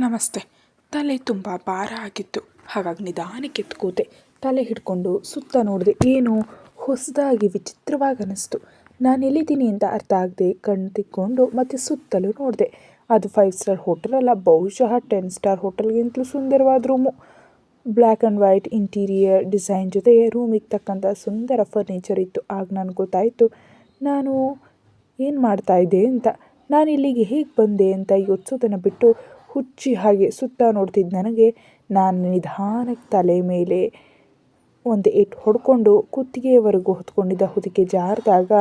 ನಮಸ್ತೆ. ತಲೆ ತುಂಬ ಭಾರ ಆಗಿತ್ತು. ಹಾಗಾಗಿ ನಿಧಾನಕ್ಕೆ ಎದ್ದು ಕೂತೆ. ತಲೆ ಹಿಡ್ಕೊಂಡು ಸುತ್ತ ನೋಡಿದೆ. ಏನೋ ಹೊಸದಾಗಿ ವಿಚಿತ್ರವಾಗಿ ಅನ್ನಿಸ್ತು. ನಾನು ಎಲ್ಲಿದ್ದೀನಿ ಅಂತ ಅರ್ಥ ಆಗದೆ ಕಣ್ಣು ತಿಕ್ಕೊಂಡು ಮತ್ತೆ ಸುತ್ತಲೂ ನೋಡಿದೆ. ಅದು 5 ಸ್ಟಾರ್ ಹೋಟೆಲ್ ಅಲ್ಲ, ಬಹುಶಃ 10 ಸ್ಟಾರ್ ಹೋಟೆಲ್ಗಿಂತಲೂ ಸುಂದರವಾದ room. Black and white interior design ಜೊತೆ ರೂಮಿಗೆ ತಕ್ಕಂಥ ಸುಂದರ ಫರ್ನಿಚರ್ ಇತ್ತು. ಆಗ ನನಗೆ ಗೊತ್ತಾಯಿತು ನಾನು ಏನು ಮಾಡ್ತಾ ಇದ್ದೆ ಅಂತ. ನಾನು ಇಲ್ಲಿಗೆ ಹೇಗೆ ಬಂದೆ ಅಂತ ಯೋಚಿಸೋದನ್ನು ಬಿಟ್ಟು ಹುಚ್ಚಿ ಹಾಗೆ ಸುತ್ತ ನೋಡ್ತಿದ್ದ ನನಗೆ ನಾನು ನಿಧಾನಕ್ಕೆ ತಲೆ ಮೇಲೆ ಒಂದು ಏಟು ಹೊಡ್ಕೊಂಡು ಕುತ್ತಿಗೆಯವರೆಗೂ ಹೊತ್ಕೊಂಡಿದ್ದ ಹೊದಿಕೆ ಜಾರಿದಾಗ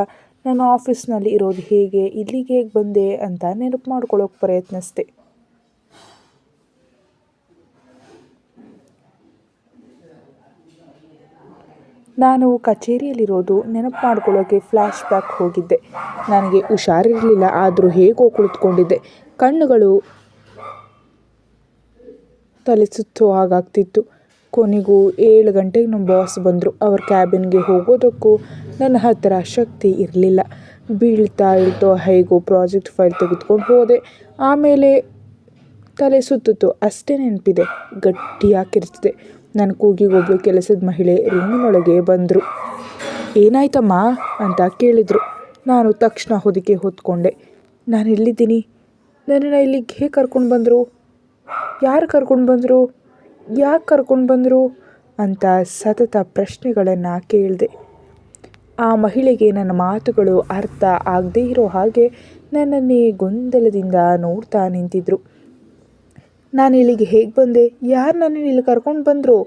ನಾನು ಆಫೀಸ್ನಲ್ಲಿ ಇರೋದು ಹೇಗೆ, ಇಲ್ಲಿಗೆ ಹೇಗೆ ಬಂದೆ ಅಂತ ನೆನಪು ಮಾಡ್ಕೊಳ್ಳೋಕೆ ಪ್ರಯತ್ನಿಸಿದೆ. ನಾನು ಕಚೇರಿಯಲ್ಲಿರೋದು ನೆನಪು ಮಾಡ್ಕೊಳ್ಳೋಕೆ ಫ್ಲ್ಯಾಶ್ ಬ್ಯಾಕ್ ಹೋಗಿದ್ದೆ. ನನಗೆ ಹುಷಾರಿರಲಿಲ್ಲ, ಆದರೂ ಹೇಗೋ ಕುಳಿತುಕೊಂಡಿದ್ದೆ. ಕಣ್ಣುಗಳು ತಲೆ ಸುತ್ತೋ ಹಾಗಾಗ್ತಿತ್ತು. ಕೊನೆಗೂ 7 ಗಂಟೆಗೆ ನಮ್ಮ ಬಾಸ್ ಬಂದರು. ಅವ್ರ ಕ್ಯಾಬಿನ್ಗೆ ಹೋಗೋದಕ್ಕೂ ನನ್ನ ಹತ್ತಿರ ಶಕ್ತಿ ಇರಲಿಲ್ಲ. ಬೀಳ್ತಾ ಇಳ್ತೋ ಹೇಗೋ ಪ್ರಾಜೆಕ್ಟ್ ಫೈಲ್ ತೆಗೆದುಕೊಂಡು ಹೋದೆ. ಆಮೇಲೆ ತಲೆ ಸುತ್ತಿತು ಅಷ್ಟೇ ನೆನಪಿದೆ. ಗಟ್ಟಿಯಾಗಿ ಕಿರ್ಚಿದೆ. ನನ್ನ ಕೂಗಿಗೊಬ್ಬಳು ಕೆಲಸದ ಮಹಿಳೆ ರೂಮಿನೊಳಗೆ ಬಂದರು. ಏನಾಯ್ತಮ್ಮ ಅಂತ ಕೇಳಿದರು. ನಾನು ತಕ್ಷಣ ಹೊದಿಕೆ ಹೊತ್ಕೊಂಡೆ. ನಾನು ಎಲ್ಲಿದ್ದೀನಿ? ನನ್ನನ್ನು ಇಲ್ಲಿಗೆ ಹೇಗೆ ಕರ್ಕೊಂಡು ಬಂದರು? ಯಾರು ಕರ್ಕೊಂಡು ಬಂದರು? ಯಾಕೆ ಕರ್ಕೊಂಡು ಬಂದರು ಅಂತ ಸತತ ಪ್ರಶ್ನೆಗಳನ್ನು ಕೇಳಿದೆ. ಆ ಮಹಿಳೆಗೆ ನನ್ನ ಮಾತುಗಳು ಅರ್ಥ ಆಗದೇ ಇರೋ ಹಾಗೆ ನನ್ನನ್ನೇ ಗೊಂದಲದಿಂದ ನೋಡ್ತಾ ನಿಂತಿದ್ರು. ನಾನು ಇಲ್ಲಿಗೆ ಹೇಗೆ ಬಂದೆ? ಯಾರು ನನ್ನನ್ನು ಇಲ್ಲಿ ಕರ್ಕೊಂಡು ಬಂದರು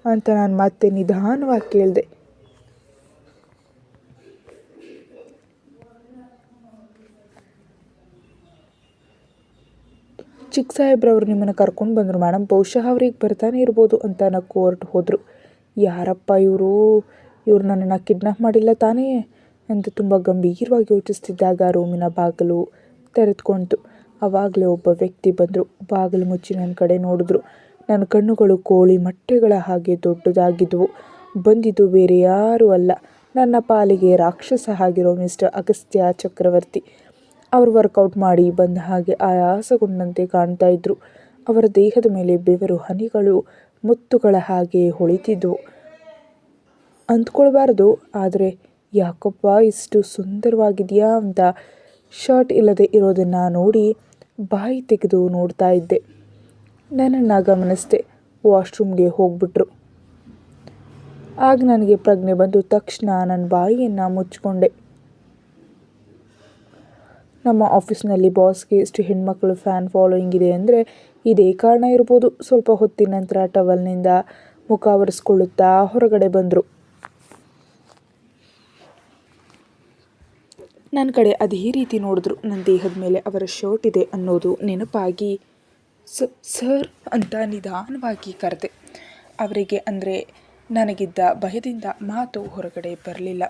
ಅಂತ ನಾನು ಮತ್ತೆ ನಿಧಾನವಾಗಿ ಕೇಳಿದೆ. ಚಿಕ್ಕ ಸಾಹೇಬ್ರವ್ರು ನಿಮ್ಮನ್ನು ಕರ್ಕೊಂಡು ಬಂದರು ಮೇಡಮ್, ಬಹುಶಃ ಅವ್ರಿಗೆ ಬರ್ತಾನೆ ಇರ್ಬೋದು ಅಂತ ನಕ್ಕು ಹೊರಟು ಹೋದರು. ಯಾರಪ್ಪ ಇವರು ನನ್ನನ್ನು ಕಿಡ್ನಾಪ್ ಮಾಡಿಲ್ಲ ತಾನೇ ಅಂತ ತುಂಬ ಗಂಭೀರವಾಗಿ ಯೋಚಿಸ್ತಿದ್ದಾಗ ರೂಮಿನ ಬಾಗಿಲು ತೆರೆದುಕೊಂಡಿತು. ಆವಾಗಲೇ ಒಬ್ಬ ವ್ಯಕ್ತಿ ಬಂದರು. ಬಾಗಿಲು ಮುಚ್ಚಿ ನನ್ನ ಕಡೆ ನೋಡಿದ್ರು. ನನ್ನ ಕಣ್ಣುಗಳು ಕೋಳಿ ಮೊಟ್ಟೆಗಳ ಹಾಗೆ ದೊಡ್ಡದಾಗಿದ್ದವು. ಬಂದಿದ್ದು ಬೇರೆ ಯಾರೂ ಅಲ್ಲ, ನನ್ನ ಪಾಲಿಗೆ ರಾಕ್ಷಸ ಆಗಿರೋ ಮಿಸ್ಟರ್ ಅಗಸ್ತ್ಯ ಚಕ್ರವರ್ತಿ. ಅವರು ವರ್ಕೌಟ್ ಮಾಡಿ ಬಂದ ಹಾಗೆ ಆಯಾಸಗೊಂಡಂತೆ ಕಾಣ್ತಾ ಇದ್ರು. ಅವರ ದೇಹದ ಮೇಲೆ ಬೆವರು ಹನಿಗಳು ಮುತ್ತುಗಳ ಹಾಗೆ ಹೊಳಿತಿದ್ವು. ಅಂದ್ಕೊಳ್ಬಾರ್ದು, ಆದರೆ ಯಾಕಪ್ಪ ಇಷ್ಟು ಸುಂದರವಾಗಿದೆಯಾ ಅಂತ ಶರ್ಟ್ ಇಲ್ಲದೆ ಇರೋದನ್ನು ನೋಡಿ ಬಾಯಿ ತೆಗೆದು ನೋಡ್ತಾ ಇದ್ದೆ. ನನ್ನನ್ನು ಗಮನಿಸಿದೆ. ವಾಶ್ರೂಮ್ಗೆ ಹೋಗ್ಬಿಟ್ರು. ಆಗ ನನಗೆ ಪ್ರಜ್ಞೆ ಬಂದು ತಕ್ಷಣ ನನ್ನ ಬಾಯಿಯನ್ನು ಮುಚ್ಚಿಕೊಂಡೆ. ನಮ್ಮ ಆಫೀಸ್ನಲ್ಲಿ ಬಾಸ್ಗೆ ಎಷ್ಟು ಹೆಣ್ಮಕ್ಳು ಫ್ಯಾನ್ ಫಾಲೋಯಿಂಗ್ ಇದೆ ಅಂದರೆ ಇದೇ ಕಾರಣ ಇರ್ಬೋದು. ಸ್ವಲ್ಪ ಹೊತ್ತಿನ ನಂತರ ಟವಲ್ನಿಂದ ಮುಖ ಒರೆಸ್ಕೊಳ್ಳುತ್ತಾ ಹೊರಗಡೆ ಬಂದರು. ನನ್ನ ಕಡೆ ಅದೇ ರೀತಿ ನೋಡಿದ್ರು. ನನ್ನ ದೇಹದ ಮೇಲೆ ಅವರ ಶರ್ಟ್ ಇದೆ ಅನ್ನೋದು ನೆನಪಾಗಿ ಸರ್ ಅಂತ ನಿಧಾನವಾಗಿ ಕರೆದೆ. ಅವರಿಗೆ ಅಂದರೆ ನನಗಿದ್ದ ಭಯದಿಂದ ಮಾತು ಹೊರಗಡೆ ಬರಲಿಲ್ಲ.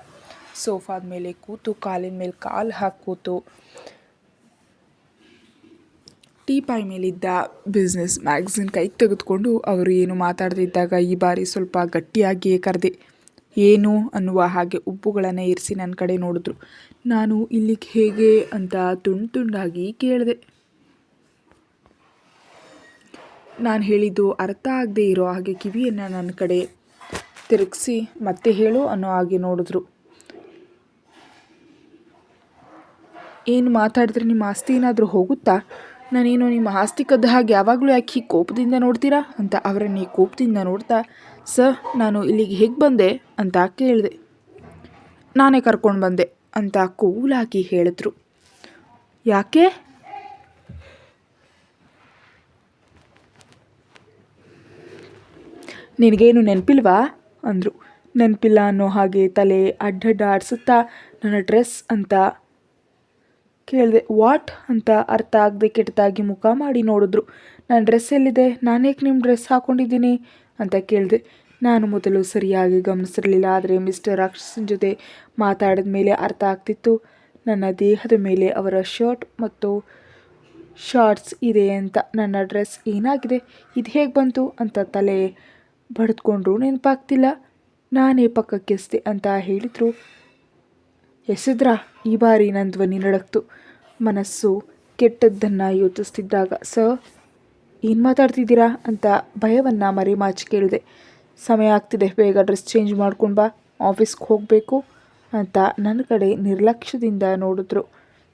ಸೋಫಾದ ಮೇಲೆ ಕೂತು ಕಾಲಿನ ಮೇಲೆ ಕಾಲು ಹಾಕಿ ಕೂತು ಟೀಪಾಯ್ ಮೇಲಿದ್ದ ಬಿಸ್ನೆಸ್ ಮ್ಯಾಗ್ಝಿನ್ ಕೈಗೆ ತೆಗೆದುಕೊಂಡು ಅವರು ಏನು ಮಾತಾಡ್ತಿದ್ದಾಗ ಈ ಬಾರಿ ಸ್ವಲ್ಪ ಗಟ್ಟಿಯಾಗಿಯೇ ಕರೆದೆ. ಏನು ಅನ್ನುವ ಹಾಗೆ ಉಬ್ಬುಗಳನ್ನು ಇರಿಸಿ ನನ್ನ ಕಡೆ ನೋಡಿದ್ರು. ನಾನು ಇಲ್ಲಿಗೆ ಹೇಗೆ ಅಂತ ತುಂಡಾಗಿ ಕೇಳಿದೆ. ನಾನು ಹೇಳಿದ್ದು ಅರ್ಥ ಆಗದೆ ಇರೋ ಹಾಗೆ ಕಿವಿಯನ್ನು ನನ್ನ ಕಡೆ ತಿರುಗಿಸಿ ಮತ್ತೆ ಹೇಳು ಅನ್ನೋ ಹಾಗೆ ನೋಡಿದ್ರು. ಏನು ಮಾತಾಡಿದ್ರೆ ನಿಮ್ಮ ಆಸ್ತಿ ಏನಾದರೂ ಹೋಗುತ್ತಾ? ನಾನೇನು ನಿಮ್ಮ ಆಸ್ತಿ ಕದ್ದ ಹಾಗೆ ಯಾವಾಗಲೂ ಯಾಕೆ ಹೀಗೆ ಕೋಪದಿಂದ ನೋಡ್ತೀರಾ ಅಂತ ಅವರನ್ನೇ ಕೋಪದಿಂದ ನೋಡ್ತಾ, ಸರ್ ನಾನು ಇಲ್ಲಿಗೆ ಹೇಗೆ ಬಂದೆ ಅಂತ ಕೇಳಿದೆ. ನಾನೇ ಕರ್ಕೊಂಡು ಬಂದೆ ಅಂತ ಕೂಲಾಗಿ ಹೇಳಿದ್ರು. ಯಾಕೆ? ನಿನಗೇನು ನೆನಪಿಲ್ವಾ ಅಂದರು. ನೆನಪಿಲ್ಲ ಅನ್ನೋ ಹಾಗೆ ತಲೆ ಅಡ್ಡಡ್ಡ ಆಡಿಸುತ್ತಾ ನನ್ನ ಡ್ರೆಸ್ ಅಂತ ಕೇಳಿದೆ. ವಾಟ್ ಅಂತ ಅರ್ಥ ಆಗದೆ ಕೆಟ್ಟದಾಗಿ ಮುಖ ಮಾಡಿ ನೋಡಿದ್ರು. ನನ್ನ ಡ್ರೆಸ್ ಎಲ್ಲಿದೆ? ನಾನೇಕೆ ನಿಮ್ಮ ಡ್ರೆಸ್ ಹಾಕ್ಕೊಂಡಿದ್ದೀನಿ ಅಂತ ಕೇಳಿದೆ. ನಾನು ಮೊದಲು ಸರಿಯಾಗಿ ಗಮನಿಸಿರಲಿಲ್ಲ, ಆದರೆ ಮಿಸ್ಟರ್ ರಾಕ್ಷಸನ ಜೊತೆ ಮಾತಾಡಿದ ಮೇಲೆ ಅರ್ಥ ಆಗ್ತಿತ್ತು ನನ್ನ ದೇಹದ ಮೇಲೆ ಅವರ ಶರ್ಟ್ ಮತ್ತು ಶಾರ್ಟ್ಸ್ ಇದೆ ಅಂತ. ನನ್ನ ಡ್ರೆಸ್ ಏನಾಗಿದೆ, ಇದು ಹೇಗೆ ಬಂತು ಅಂತ ತಲೆ ಬಡಿದ್ಕೊಂಡ್ರು. ನೆನಪಾಗ್ತಿಲ್ಲ. ನಾನೇ ಪಕ್ಕಕ್ಕೆ ಎಸೆದೆ ಅಂತ ಹೇಳಿದರು. ಎಸೆದ್ರಾ? ಈ ಬಾರಿ ನನ್ನ ಧ್ವನಿ ನಡಕ್ತು. ಮನಸ್ಸು ಕೆಟ್ಟದ್ದನ್ನು ಯೋಚಿಸ್ತಿದ್ದಾಗ. ಸರ್ ಏನು ಮಾತಾಡ್ತಿದ್ದೀರಾ ಅಂತ ಭಯವನ್ನು ಮರೆಮಾಚಿ ಕೇಳಿದೆ. ಸಮಯ ಆಗ್ತಿದೆ, ಬೇಗ ಡ್ರೆಸ್ ಚೇಂಜ್ ಮಾಡ್ಕೊಂಡು ಬಾ, ಆಫೀಸ್ಗೆ ಹೋಗಬೇಕು ಅಂತ ನನ್ನ ಕಡೆ ನಿರ್ಲಕ್ಷ್ಯದಿಂದ ನೋಡಿದ್ರು.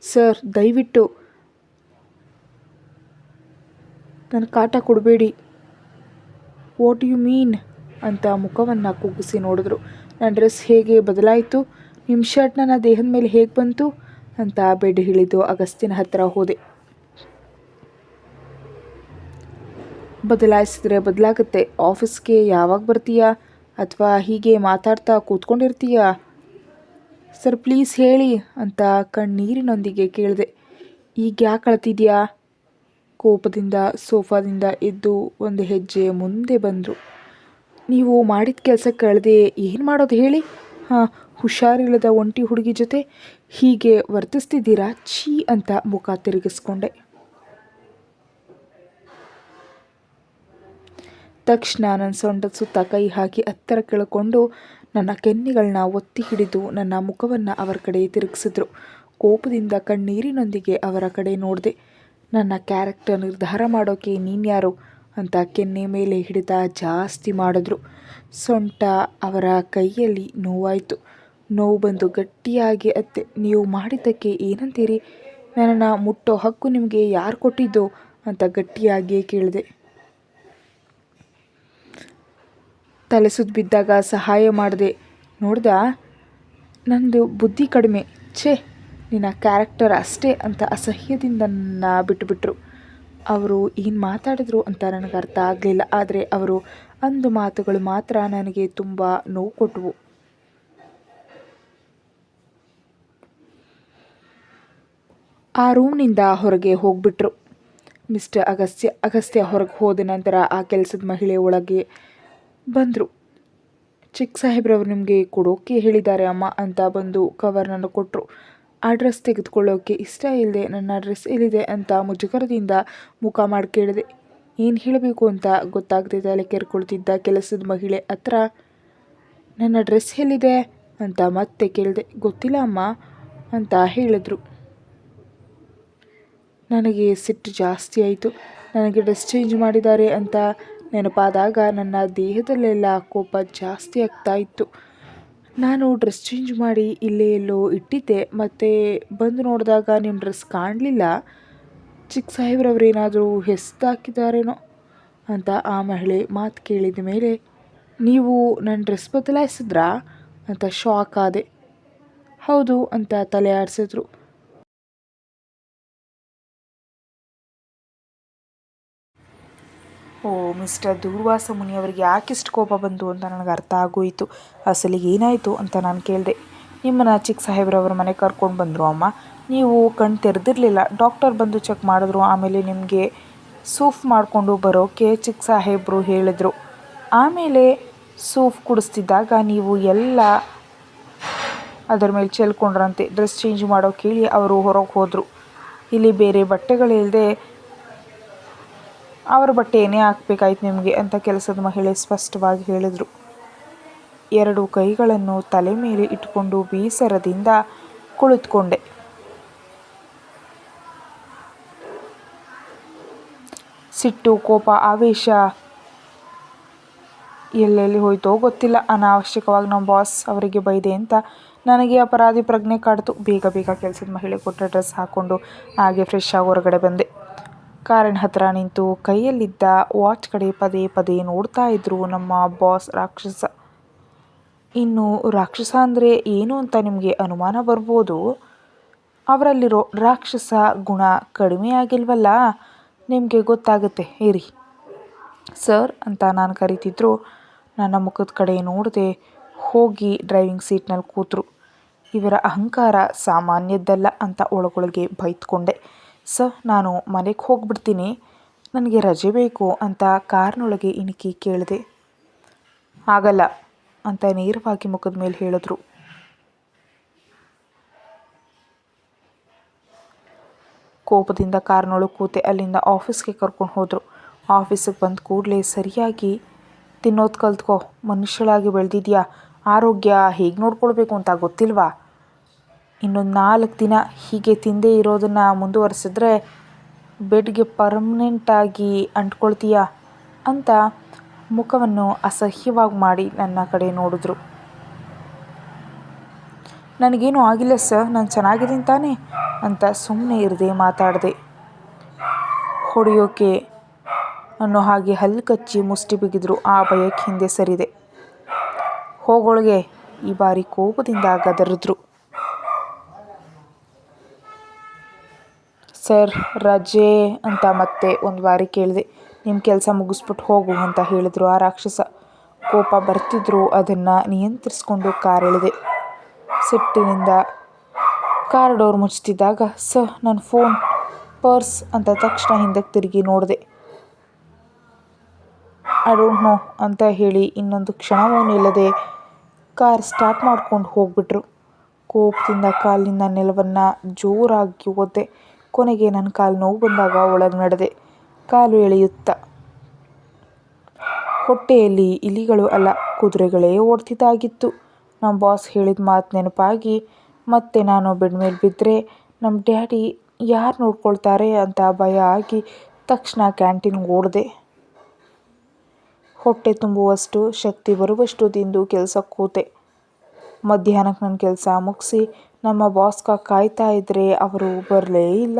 ಸರ್, ದಯವಿಟ್ಟು ನನ್ನ ಕಾಟ ಕೊಡಬೇಡಿ. ವಾಟ್ ಯು ಮೀನ್ ಅಂತ ಮುಖವನ್ನು ಕುಗ್ಗಿಸಿ ನೋಡಿದ್ರು. ನನ್ನ ಡ್ರೆಸ್ ಹೇಗೆ ಬದಲಾಯಿತು, ನಿಮ್ಮ ಶರ್ಟ್ ನನ್ನ ದೇಹದ ಮೇಲೆ ಹೇಗೆ ಬಂತು ಅಂತ ಬೆಡ್ ಹಿಡಿದು ಅಗಸ್ತ್ಯನ ಹತ್ತಿರ ಹೋದೆ. ಬದಲಾಯಿಸಿದ್ರೆ ಬದಲಾಗುತ್ತೆ. ಆಫೀಸ್ಗೆ ಯಾವಾಗ ಬರ್ತೀಯಾ ಅಥವಾ ಹೀಗೆ ಮಾತಾಡ್ತಾ ಕೂತ್ಕೊಂಡಿರ್ತೀಯಾ? ಸರ್ ಪ್ಲೀಸ್ ಹೇಳಿ ಅಂತ ಕಣ್ಣೀರಿನೊಂದಿಗೆ ಕೇಳಿದೆ. ಈಗ ಯಾಕೆ ಅಳ್ತಿದ್ಯಾ? ಕೋಪದಿಂದ ಸೋಫಾದಿಂದ ಎದ್ದು ಒಂದು ಹೆಜ್ಜೆ ಮುಂದೆ ಬಂದರು. ನೀವು ಮಾಡಿದ ಕೆಲಸಕ್ಕೆ ಅಳದೆ ಏನು ಮಾಡೋದು ಹೇಳಿ? ಹಾಂ, ಹುಷಾರಿಲ್ಲದ ಒಂಟಿ ಹುಡುಗಿ ಜೊತೆ ಹೀಗೆ ವರ್ತಿಸ್ತಿದ್ದೀರಾ? ಛೀ ಅಂತ ಮುಖ ತಿರುಗಿಸ್ಕೊಂಡೆ. ತಕ್ಷಣ ನನ್ನ ಸೊಂಟದ ಸುತ್ತ ಕೈ ಹಾಕಿ ಹತ್ತಿರ ಕೆಳಕೊಂಡು ನನ್ನ ಕೆನ್ನೆಗಳನ್ನ ಒತ್ತಿ ಹಿಡಿದು ನನ್ನ ಮುಖವನ್ನು ಅವರ ಕಡೆ ತಿರುಗಿಸಿದ್ರು. ಕೋಪದಿಂದ ಕಣ್ಣೀರಿನೊಂದಿಗೆ ಅವರ ಕಡೆ ನೋಡಿದೆ. ನನ್ನ ಕ್ಯಾರೆಕ್ಟರ್ ನಿರ್ಧಾರ ಮಾಡೋಕ್ಕೆ ನೀನ್ಯಾರು ಅಂತ ಕೆನ್ನೆ ಮೇಲೆ ಹಿಡಿತ ಜಾಸ್ತಿ ಮಾಡಿದ್ರು. ಸೊಂಟ ಅವರ ಕೈಯಲ್ಲಿ ನೋವಾಯಿತು. ನೋವು ಬಂದು ಗಟ್ಟಿಯಾಗಿ ಅತ್ತೆ, ನೀವು ಮಾಡಿದ್ದಕ್ಕೆ ಏನಂತೀರಿ? ನನ್ನನ್ನು ಮುಟ್ಟೋ ಹಕ್ಕು ನಿಮಗೆ ಯಾರು ಕೊಟ್ಟಿದ್ದು ಅಂತ ಗಟ್ಟಿಯಾಗಿಯೇ ಕೇಳಿದೆ. ತಲೆ ಸುತ್ತ ಬಿದ್ದಾಗ ಸಹಾಯ ಮಾಡಿದೆ, ನೋಡ್ದ? ನಂದು ಬುದ್ಧಿ ಕಡಿಮೆ. ಛೇ, ನಿನ್ನ ಕ್ಯಾರೆಕ್ಟರ್ ಅಷ್ಟೇ ಅಂತ ಅಸಹ್ಯದಿಂದ ನನ್ನ ಬಿಟ್ಟುಬಿಟ್ರು. ಅವರು ಏನು ಮಾತಾಡಿದ್ರು ಅಂತ ನನಗೆ ಅರ್ಥ ಆಗಲಿಲ್ಲ. ಆದರೆ ಅವರು ಅಂದು ಮಾತುಗಳು ಮಾತ್ರ ನನಗೆ ತುಂಬ ನೋವು ಕೊಟ್ಟವು. ಆ ರೂಮ್ನಿಂದ ಹೊರಗೆ ಹೋಗ್ಬಿಟ್ರು ಮಿಸ್ಟರ್ ಅಗಸ್ತ್ಯ ಹೊರಗೆ ಹೋದ ನಂತರ ಆ ಕೆಲಸದ ಮಹಿಳೆ ಒಳಗೆ ಬಂದರು. ಚಿಕ್ಕ ಸಾಹೇಬ್ರವ್ರು ನಿಮಗೆ ಕೊಡೋಕ್ಕೆ ಹೇಳಿದ್ದಾರೆ ಅಮ್ಮ ಅಂತ ಬಂದು ಕವರ್ನನ್ನು ಕೊಟ್ಟರು. ಆ ಡ್ರೆಸ್ ತೆಗೆದುಕೊಳ್ಳೋಕ್ಕೆ ಇಷ್ಟ ಇಲ್ಲದೆ ನನ್ನ ಡ್ರೆಸ್ ಎಲ್ಲಿದೆ ಅಂತ ಮುಜುಗರದಿಂದ ಮುಖ ಮಾಡಿ ಕೇಳಿದೆ. ಏನು ಹೇಳಬೇಕು ಅಂತ ಗೊತ್ತಾಗದೆ ತಲೆ ಕೆರ್ಕೊಳ್ತಿದ್ದ ಕೆಲಸದ ಮಹಿಳೆ ಹತ್ರ ನನ್ನ ಡ್ರೆಸ್ ಎಲ್ಲಿದೆ ಅಂತ ಮತ್ತೆ ಕೇಳಿದೆ. ಗೊತ್ತಿಲ್ಲ ಅಮ್ಮ ಅಂತ ಹೇಳಿದ್ರು. ನನಗೆ ಸಿಟ್ಟು ಜಾಸ್ತಿ ಆಯಿತು. ನನಗೆ ಡ್ರೆಸ್ ಚೇಂಜ್ ಮಾಡಿದ್ದಾರೆ ಅಂತ ನೆನಪಾದಾಗ ನನ್ನ ದೇಹದಲ್ಲೆಲ್ಲ ಕೋಪ ಜಾಸ್ತಿ ಆಗ್ತಾ ಇತ್ತು. ನಾನು ಡ್ರೆಸ್ ಚೇಂಜ್ ಮಾಡಿ ಇಲ್ಲೇ ಎಲ್ಲೋ ಇಟ್ಟಿದ್ದೆ, ಮತ್ತು ಬಂದು ನೋಡಿದಾಗ ನಿಮ್ಮ ಡ್ರೆಸ್ ಕಾಣಲಿಲ್ಲ. ಚಿಕ್ಕ ಸಾಹೇಬ್ರವ್ರೇನಾದರೂ ಹೆಸ್ದಾಕಿದ್ದಾರೇನೋ ಅಂತ ಆ ಮಹಿಳೆ ಮಾತು ಕೇಳಿದ ಮೇಲೆ ನೀವು ನನ್ನ ಡ್ರೆಸ್ ಬದಲಾಯಿಸಿದ್ರಾ ಅಂತ ಶಾಕ್ ಆದೆ. ಹೌದು ಅಂತ ತಲೆ ಆಡಿಸಿದ್ರು. ಓ, ಮಿಸ್ಟರ್ ದೂರ್ವಾಸ ಮುನಿಯವರಿಗೆ ಯಾಕಿಷ್ಟು ಕೋಪ ಬಂತು ಅಂತ ನನಗೆ ಅರ್ಥ ಆಗೋಯಿತು. ಅಸಲಿಗೆ ಏನಾಯಿತು ಅಂತ ನಾನು ಕೇಳಿದೆ. ನಿಮ್ಮನ್ನು ಚಿಕ್ಕ ಸಾಹೇಬ್ರವ್ರ ಮನೆಗೆ ಕರ್ಕೊಂಡು ಬಂದರು ಅಮ್ಮ. ನೀವು ಕಣ್ಣು ತೆರೆದಿರಲಿಲ್ಲ. ಡಾಕ್ಟರ್ ಬಂದು ಚೆಕ್ ಮಾಡಿದ್ರು. ಆಮೇಲೆ ನಿಮಗೆ ಸೂಫ್ ಮಾಡಿಕೊಂಡು ಬರೋಕ್ಕೆ ಚಿಕ್ಕ ಸಾಹೇಬರು ಹೇಳಿದರು. ಆಮೇಲೆ ಸೂಫ್ ಕುಡಿಸ್ತಿದ್ದಾಗ ನೀವು ಎಲ್ಲ ಅದರ ಮೇಲೆ ಚೆಲ್ಕೊಂಡ್ರಂತೆ. ಡ್ರೆಸ್ ಚೇಂಜ್ ಮಾಡೋಕೆ ಹೇಳಿ ಅವರು ಹೊರಗೆ ಹೋದರು. ಇಲ್ಲಿ ಬೇರೆ ಬಟ್ಟೆಗಳಿಲ್ಲದೆ ಅವರ ಬಟ್ಟೆಯೇ ಹಾಕಬೇಕಾಯ್ತು ನಿಮಗೆ ಅಂತ ಕೆಲಸದ ಮಹಿಳೆ ಸ್ಪಷ್ಟವಾಗಿ ಹೇಳಿದರು. 2 ಕೈಗಳನ್ನು ತಲೆ ಮೇಲೆ ಇಟ್ಕೊಂಡು ಬೇಸರದಿಂದ ಕುಳಿತುಕೊಂಡೆ. ಸಿಟ್ಟು, ಕೋಪ, ಆವೇಶ ಎಲ್ಲೆಲ್ಲಿ ಹೋಯ್ತೋ ಗೊತ್ತಿಲ್ಲ. ಅನಾವಶ್ಯಕವಾಗಿ ನಮ್ಮ ಬಾಸ್ ಅವರಿಗೆ ಬೈದೆ ಅಂತ ನನಗೆ ಅಪರಾಧಿ ಪ್ರಜ್ಞೆ ಕಾಡ್ತು. ಬೇಗ ಕೆಲಸದ ಮಹಿಳೆ ಕೊಟ್ಟ ಡ್ರೆಸ್ ಹಾಕ್ಕೊಂಡು ಹಾಗೆ ಫ್ರೆಶ್ ಆಗಿ ಹೊರಗಡೆ ಬಂದೆ. ಕಾರಿನ ಹತ್ತಿರ ನಿಂತು ಕೈಯಲ್ಲಿದ್ದ ವಾಚ್ ಕಡೆ ಪದೇ ನೋಡ್ತಾ ಇದ್ರು ನಮ್ಮ ಬಾಸ್ ರಾಕ್ಷಸ. ಇನ್ನು ರಾಕ್ಷಸ ಅಂದರೆ ಏನು ಅಂತ ನಿಮಗೆ ಅನುಮಾನ ಬರ್ಬೋದು. ಅವರಲ್ಲಿರೋ ರಾಕ್ಷಸ ಗುಣ ಕಡಿಮೆ ಆಗಿಲ್ವಲ್ಲ, ನಿಮಗೆ ಗೊತ್ತಾಗುತ್ತೆ ಇರಿ. ಸರ್ ಅಂತ ನಾನು ಕರಿತಿದ್ರು. ನನ್ನ ಮುಖದ ಕಡೆ ನೋಡದೆ ಹೋಗಿ ಡ್ರೈವಿಂಗ್ ಸೀಟ್ನಲ್ಲಿ ಕೂತರು. ಇವರ ಅಹಂಕಾರ ಸಾಮಾನ್ಯದ್ದಲ್ಲ ಅಂತ ಒಳಗೊಳಗೆ ಬೈದ್ಕೊಂಡೆ. ಸರ್, ನಾನು ಮನೆಗೆ ಹೋಗ್ಬಿಡ್ತೀನಿ, ನನಗೆ ರಜೆ ಬೇಕು ಅಂತ ಕಾರ್ನೊಳಗೆ ಇಣುಕಿ ಕೇಳಿದೆ. ಆಗಲ್ಲ ಅಂತ ನೇರವಾಗಿ ಮುಖದ ಮೇಲೆ ಹೇಳಿದ್ರು. ಕೋಪದಿಂದ ಕಾರ್ನೊಳಗೆ ಕೂತೆ. ಅಲ್ಲಿಂದ ಆಫೀಸ್ಗೆ ಕರ್ಕೊಂಡು ಹೋದರು. ಆಫೀಸಿಗೆ ಬಂದ ಕೂಡಲೇ ಸರಿಯಾಗಿ ತಿನ್ನೋದು ಕಲ್ತ್ಕೋ, ಮನುಷ್ಯಳಾಗಿ ಬೆಳೆದಿದ್ಯಾ, ಆರೋಗ್ಯ ಹೇಗೆ ನೋಡ್ಕೊಳ್ಬೇಕು ಅಂತ ಗೊತ್ತಿಲ್ವಾ? ಇನ್ನೊಂದು 4 ದಿನ ಹೀಗೆ ತಿಂದೇ ಇರೋದನ್ನು ಮುಂದುವರಿಸಿದ್ರೆ ಬೆಡ್ಗೆ ಪರ್ಮನೆಂಟಾಗಿ ಅಂಟ್ಕೊಳ್ತೀಯಾ ಅಂತ ಮುಖವನ್ನು ಅಸಹ್ಯವಾಗಿ ಮಾಡಿ ನನ್ನ ಕಡೆ ನೋಡಿದ್ರು. ನನಗೇನು ಆಗಿಲ್ಲ ಸರ್, ನಾನು ಚೆನ್ನಾಗಿದ್ದೀನಿ ತಾನೇ ಅಂತ ಸುಮ್ಮನೆ ಇರದೆ ಮಾತಾಡಿದೆ. ಹೊಡೆಯೋಕೆ ಅನ್ನೋ ಹಾಗೆ ಹಲ್ಲು ಕಚ್ಚಿ ಮುಷ್ಟಿ ಬಿಗಿದ್ರು. ಆ ಭಯಕ್ಕೆ ಹಿಂದೆ ಸರಿದೆ. ಹೋಗೊಳಗೆ ಈ ಬಾರಿ ಕೋಪದಿಂದ ಗದರಿದ್ರು. ಸರ್ ರಜೆ ಅಂತ ಮತ್ತೆ ಒಂದು ಬಾರಿ ಕೇಳಿದೆ. ನಿಮ್ಮ ಕೆಲಸ ಮುಗಿಸ್ಬಿಟ್ಟು ಹೋಗು ಅಂತ ಹೇಳಿದ್ರು ಆ ರಾಕ್ಷಸ. ಕೋಪ ಬರ್ತಿದ್ರು ಅದನ್ನು ನಿಯಂತ್ರಿಸ್ಕೊಂಡು ಕಾರಿಳಿದೆ. ಸಿಟ್ಟಿನಿಂದ ಕಾರ್ ಡೋರ್ ಮುಚ್ತಿದ್ದಾಗ ಸರ್ ನನ್ನ ಫೋನ್ ಪರ್ಸ್ ಅಂತ ತಕ್ಷಣ ಹಿಂದಕ್ಕೆ ತಿರುಗಿ ನೋಡಿದೆ. ಐ ಡೋಂಟ್ ನೋ ಅಂತ ಹೇಳಿ ಇನ್ನೊಂದು ಕ್ಷಣವೂ ನಿಲ್ಲದೆ ಕಾರ್ ಸ್ಟಾರ್ಟ್ ಮಾಡ್ಕೊಂಡು ಹೋಗ್ಬಿಟ್ರು. ಕೋಪದಿಂದ ಕಾಲಿನ ನೆಲವನ್ನು ಜೋರಾಗಿ ಒದ್ದೆ. ಕೊನೆಗೆ ನನ್ನ ಕಾಲು ನೋವು ಬಂದಾಗ ಒಳಗೆ ನಡೆದೆ. ಕಾಲು ಎಳೆಯುತ್ತಾ ಹೊಟ್ಟೆಯಲ್ಲಿ ಇಲಿಗಳು ಅಲ್ಲ ಕುದುರೆಗಳೇ ಓಡ್ತಿದ್ದಾಗಿತ್ತು. ನಮ್ಮ ಬಾಸ್ ಹೇಳಿದ ಮಾತು ನೆನಪಾಗಿ ಮತ್ತೆ ನಾನು ಬೆಡ್ ಮೇಲೆ ಬಿದ್ದರೆ ನಮ್ಮ ಡ್ಯಾಡಿ ಯಾರು ನೋಡ್ಕೊಳ್ತಾರೆ ಅಂತ ಭಯ ಆಗಿ ತಕ್ಷಣ ಕ್ಯಾಂಟೀನ್ಗೆ ಓಡಿದೆ. ಹೊಟ್ಟೆ ತುಂಬುವಷ್ಟು ಶಕ್ತಿ ಬರುವಷ್ಟು ತಿಂದು ಕೆಲಸಕ್ಕೆ ಕೂತೆ. ಮಧ್ಯಾಹ್ನಕ್ಕೆ ನನ್ನ ಕೆಲಸ ಮುಗಿಸಿ ನಮ್ಮ ಬಾಸ್ಗೆ ಕಾಯ್ತಾ ಇದ್ದರೆ ಅವರು ಬರಲೇ ಇಲ್ಲ.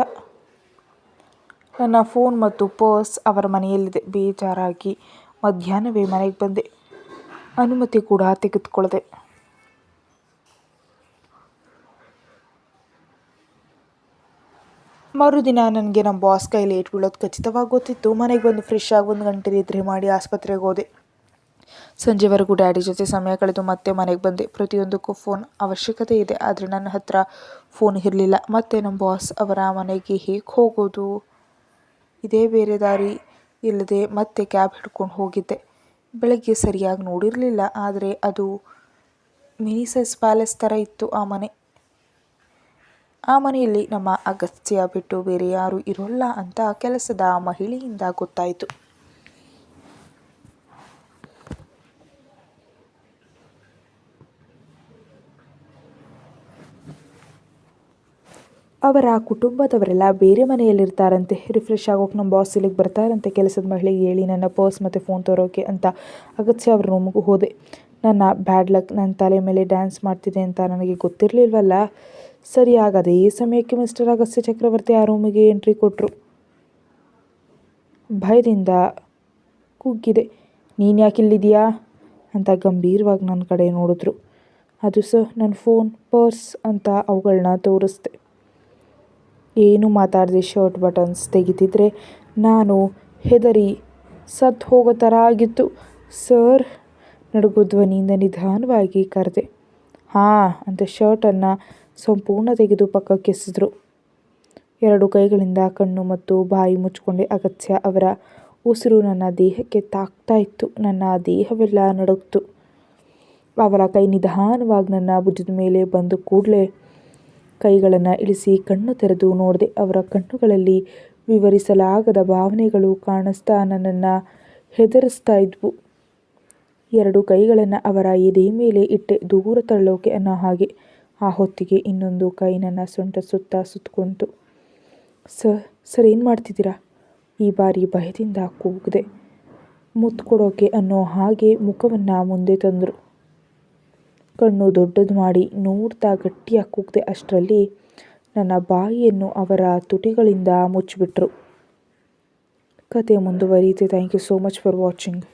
ನನ್ನ ಫೋನ್ ಮತ್ತು ಪರ್ಸ್ ಅವರ ಮನೆಯಲ್ಲಿದೆ. ಬೇಜಾರಾಗಿ ಮಧ್ಯಾಹ್ನವೇ ಮನೆಗೆ ಬಂದೆ. ಅನುಮತಿ ಕೂಡ ತೆಗೆದುಕೊಳ್ಳದೆ. ಮರುದಿನ ನನಗೆ ನಮ್ಮ ಬಾಸ್ ಕೈಲಿ ಏಟು ಬೀಳೋದು ಖಚಿತವಾಗಿ ಗೊತ್ತಿತ್ತು. ಮನೆಗೆ ಬಂದು ಫ್ರೆಶ್ ಆಗಿ 1 ಗಂಟೆ ನಿದ್ರೆ ಮಾಡಿ ಆಸ್ಪತ್ರೆಗೆ ಹೋದೆ. ಸಂಜೆವರೆಗೂ ಡ್ಯಾಡಿ ಜೊತೆ ಸಮಯ ಕಳೆದು ಮತ್ತೆ ಮನೆಗೆ ಬಂದೆ. ಪ್ರತಿಯೊಂದಕ್ಕೂ ಫೋನ್ ಅವಶ್ಯಕತೆ ಇದೆ, ಆದರೆ ನನ್ನ ಹತ್ರ ಫೋನ್ ಇರಲಿಲ್ಲ. ಮತ್ತೆ ನಮ್ಮ ಬಾಸ್ ಅವರ ಮನೆಗೆ ಹೇಗೆ ಹೋಗೋದು? ಇದೇ ಬೇರೆ ದಾರಿ ಇಲ್ಲದೆ ಮತ್ತೆ ಕ್ಯಾಬ್ ಹಿಡ್ಕೊಂಡು ಹೋಗಿದ್ದೆ. ಬೆಳಗ್ಗೆ ಸರಿಯಾಗಿ ನೋಡಿರಲಿಲ್ಲ, ಆದರೆ ಅದು ಮಿನಿ ಸೈಜ್ ಪ್ಯಾಲೇಸ್ ಥರ ಇತ್ತು ಆ ಮನೆ. ಆ ಮನೆಯಲ್ಲಿ ನಮ್ಮ ಅಗಸ್ತ್ಯ ಬಿಟ್ಟು ಬೇರೆ ಯಾರೂ ಇರೋಲ್ಲ ಅಂತ ಕೆಲಸದ ಮಹಿಳೆಯಿಂದ ಗೊತ್ತಾಯಿತು. ಅವರ ಕುಟುಂಬದವರೆಲ್ಲ ಬೇರೆ ಮನೆಯಲ್ಲಿರ್ತಾರಂತೆ. ರಿಫ್ರೆಶ್ ಆಗೋಕೆ ನಮ್ಮ ಬಾಸ್ ಇಲ್ಲಿಗೆ ಬರ್ತಾರಂತೆ. ಕೆಲಸದ ಮಹಿಳೆಗೆ ಹೇಳಿ ನನ್ನ ಪರ್ಸ್ ಮತ್ತು ಫೋನ್ ತರೋಕೆ ಅಂತ ಅಗತ್ಯ ಅವ್ರ ರೂಮಿಗೆ ಹೋದೆ. ನನ್ನ ಬ್ಯಾಡ್ ಲಕ್ ನನ್ನ ತಲೆ ಮೇಲೆ ಡ್ಯಾನ್ಸ್ ಮಾಡ್ತಿದೆ ಅಂತ ನನಗೆ ಗೊತ್ತಿರಲಿಲ್ವಲ್ಲ. ಸರಿಯಾಗಿ ಅದೇ ಸಮಯಕ್ಕೆ ಮಿಸ್ಟರ್ ಅಗಸ್ತ್ಯ ಚಕ್ರವರ್ತಿ ಆ ರೂಮಿಗೆ ಎಂಟ್ರಿ ಕೊಟ್ಟರು. ಭಯದಿಂದ ಕುಗ್ಗಿದೆ. ನೀನು ಯಾಕೆ ಇಲ್ಲಿದೆಯಾ ಅಂತ ಗಂಭೀರವಾಗಿ ನನ್ನ ಕಡೆ ನೋಡಿದ್ರು. ಅದು ಸರ್ ನನ್ನ ಫೋನ್ ಪರ್ಸ್ ಅಂತ ಅವುಗಳನ್ನ ತೋರಿಸ್ದೆ. ಏನು ಮಾತಾಡದೆ ಶರ್ಟ್ ಬಟನ್ಸ್ ತೆಗಿತಿದ್ರೆ ನಾನು ಹೆದರಿ ಸತ್ತು ಹೋಗೋ ಥರ ಆಗಿತ್ತು. ಸರ್ ನಡುಗೋ ಧ್ವನಿಯಿಂದ ನಿಧಾನವಾಗಿ ಕರೆದೆ. ಹಾಂ ಅಂತ ಶರ್ಟನ್ನು ಸಂಪೂರ್ಣ ತೆಗೆದು ಪಕ್ಕಕ್ಕೆ ಎಸೆದ್ರು. 2 ಕೈಗಳಿಂದ ಕಣ್ಣು ಮತ್ತು ಬಾಯಿ ಮುಚ್ಚಿಕೊಂಡೆ. ಅಗತ್ಯ ಅವರ ಉಸಿರು ನನ್ನ ದೇಹಕ್ಕೆ ತಾಕ್ತಾ ಇತ್ತು. ನನ್ನ ದೇಹವೆಲ್ಲ ನಡುಗ್ತು. ಅವರ ಕೈ ನಿಧಾನವಾಗಿ ನನ್ನ ಭುಜದ ಮೇಲೆ ಬಂದ ಕೂಡಲೇ ಕೈಗಳನ್ನು ಇಳಿಸಿ ಕಣ್ಣು ತೆರೆದು ನೋಡಿದೆ. ಅವರ ಕಣ್ಣುಗಳಲ್ಲಿ ವಿವರಿಸಲಾಗದ ಭಾವನೆಗಳು ಕಾಣಿಸ್ತಾ ನನ್ನನ್ನು ಹೆದರಿಸ್ತಾ ಇದ್ವು. 2 ಕೈಗಳನ್ನು ಅವರ ಎದೆ ಮೇಲೆ ಇಟ್ಟೆ, ದೂರ ತಳ್ಳೋಕೆ ಅನ್ನೋ ಹಾಗೆ. ಆ ಹೊತ್ತಿಗೆ ಇನ್ನೊಂದು ಕೈ ನನ್ನ ಸೊಂಟ ಸುತ್ತ ಸುತ್ತಕೊಂತು. ಸರ್ ಏನು ಮಾಡ್ತಿದ್ದೀರಾ? ಈ ಬಾರಿ ಭಯದಿಂದ ಕೂಗಿದೆ. ಮುತ್ತು ಕೊಡೋಕೆ ಅನ್ನೋ ಹಾಗೆ ಮುಖವನ್ನು ಮುಂದೆ ತಂದರು. ಕಣ್ಣು ದೊಡ್ಡದು ಮಾಡಿ ನೋಡ್ತಾ ಗಟ್ಟಿಯಾಗಿ ಕೂಗಿದೆ. ಅಷ್ಟರಲ್ಲಿ ನನ್ನ ಬಾಯಿಯನ್ನು ಅವರ ತುಟಿಗಳಿಂದ ಮುಚ್ಚಿಬಿಟ್ರು. ಕತೆ ಮುಂದುವರಿಯುತ್ತೆ. Thank you so much for watching.